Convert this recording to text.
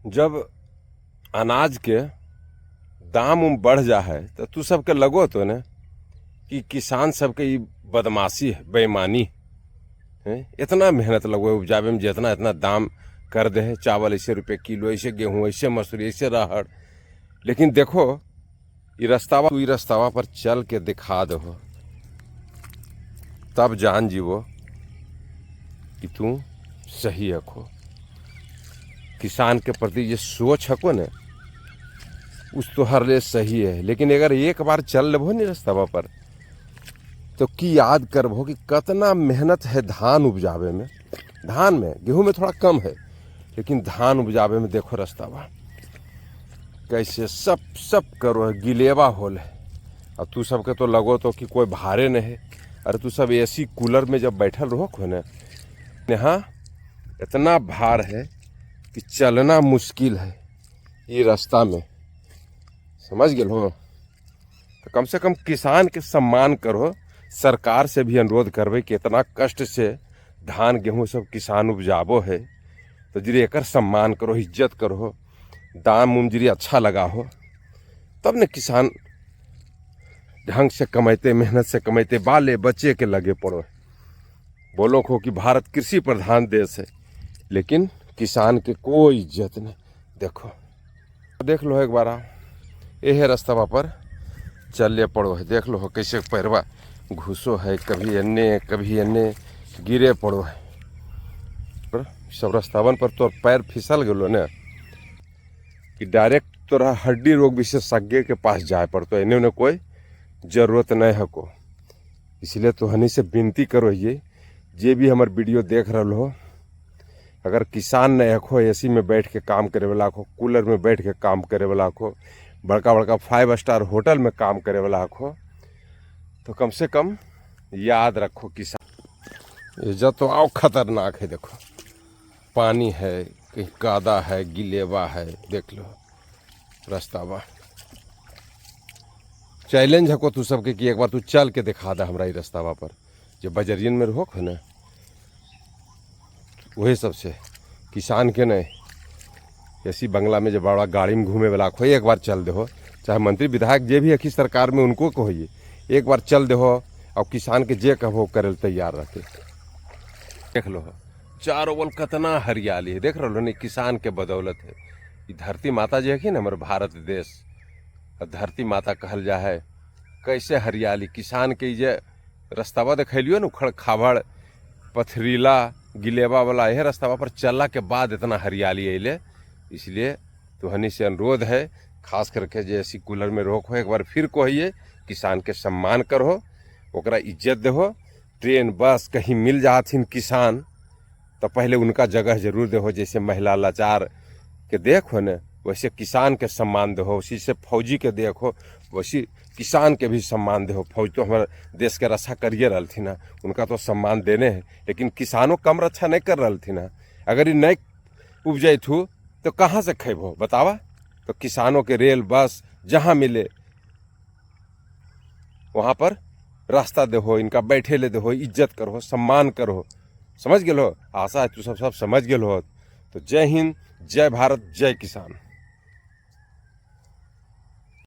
जब अनाज के दाम उम बढ़ जा है तो तू सबके लगो तो न कि किसान सबके ई बदमाशी है, बेईमानी है। इतना मेहनत लगो उपजावे में, जितना इतना दाम कर दे है, चावल ऐसे रुपये किलो, ऐसे गेहूँ, ऐसे मसूरी, ऐसे राहड़। लेकिन देखो ई रास्तावा पर चल के दिखा दो, तब जान जीवो कि तू सही हको। किसान के प्रति ये सोच हको न, उस तो हर ले सही है। लेकिन अगर एक बार चल लेबो नहीं रास्तावा पर, तो की याद करबो कि कितना मेहनत है धान उपजावे में। धान में, गेहूं में थोड़ा कम है, लेकिन धान उपजावे में देखो रास्तावा कैसे सब करो है, गिलेवा होल है। अब तू सबके तो लगो तो कि कोई भारे नहीं है। अरे तू सब एसी कूलर में जब बैठल रहो को न, यहाँ इतना भार है कि चलना मुश्किल है ये रास्ता में, समझ गए हो। तो कम से कम किसान के सम्मान करो। सरकार से भी अनुरोध करबे कि इतना कष्ट से धान गेहूँ सब किसान उपजाबो है, तो जरी एकर सम्मान करो, इज्जत करो, दाम उम जरी अच्छा लगा हो, तब न किसान ढंग से कमाते, मेहनत से कमाते, बाले बच्चे के लगे पड़ो। बोलो को कि भारत कृषि प्रधान देश है, लेकिन किसान के कोई इज्जत नहीं। देखो देख लो एक बार, यह रास्ता पर चल पड़ो है। देख लो कैसे पैरवा घुसो है, कभी अन्य गिरे पड़ो है। पर सब रास्तावन पर तो पैर फिसल गलो न कि डायरेक्ट तोरा हड्डी रोग विशेषज्ञ के पास जाए पड़तो है। इन्हें कोई जरूरत नहीं है को। इसलिए तो हनी से विनती करो, ये जे भी हमार वीडियो देख रहे हो, अगर किसान नहीं रखो, एसी में बैठ के काम करे वाला को, कूलर में बैठ के काम करे वाला को, बड़का बड़का 5 स्टार होटल में काम करे वाला को, तो कम से कम याद रखो किसान ये जो तो आओ खतरनाक है। देखो पानी है, कहीं कादा है, गिलेवा है, देख लो रास्तावा। चैलेंज है को तू सबके कि एक बार तू चल के दिखा दा हमरा रास्तावा पर। जब बजरियन में रहो है ना, वही सबसे किसान के नहीं ऐसी बंगला में जब बड़ा गाड़ी में घूमे वाला हो, एक बार चल दे हो, चाहे मंत्री विधायक जे भी अखी सरकार में उनको कहिए, एक बार चल दे हो और किसान के जे कहो करे तैयार रहते। देख लो चारों ओर कितना हरियाली है, देख रहे हो किसान के बदौलत है। ये धरती माता जो है ना हमारे भारत देश, धरती माता कहल जा है। कैसे हरियाली किसान के जे रास्तावा देखलियो ना, उखड़ खाबड़ पथरीला गिलेवा वाला, यह रास्तावा पर चलला के बाद इतना हरियाली अले। इसलिए तो हनी से अनुरोध है, खास करके जैसी कूलर में रोक हो, एक बार फिर कहिए किसान के सम्मान करो, ओकरा इज्जत दहो। ट्रेन बस कहीं मिल जाथिन किसान, तो पहले उनका जगह जरूर दहो। जैसे महिला लाचार के देखो न, वैसे किसान के सम्मान दहो। उसी से फौजी के देखो, वैसी किसान के भी सम्मान दहो। फौज तो हमारे देश के रक्षा करिए रहती ना, उनका तो सम्मान देने हैं, लेकिन किसानों कम रक्षा नहीं कर रही ना। अगर ये नहीं उपजैथू तो कहाँ से खेबो बतावा। तो किसानों के रेल बस जहाँ मिले वहाँ पर रास्ता दहो, इनका बैठे ले दहो, इज्जत करो, सम्मान करो। समझ गए हो? आशा है तू सब समझ गए हो। तो जय हिंद, जय भारत, जय किसान।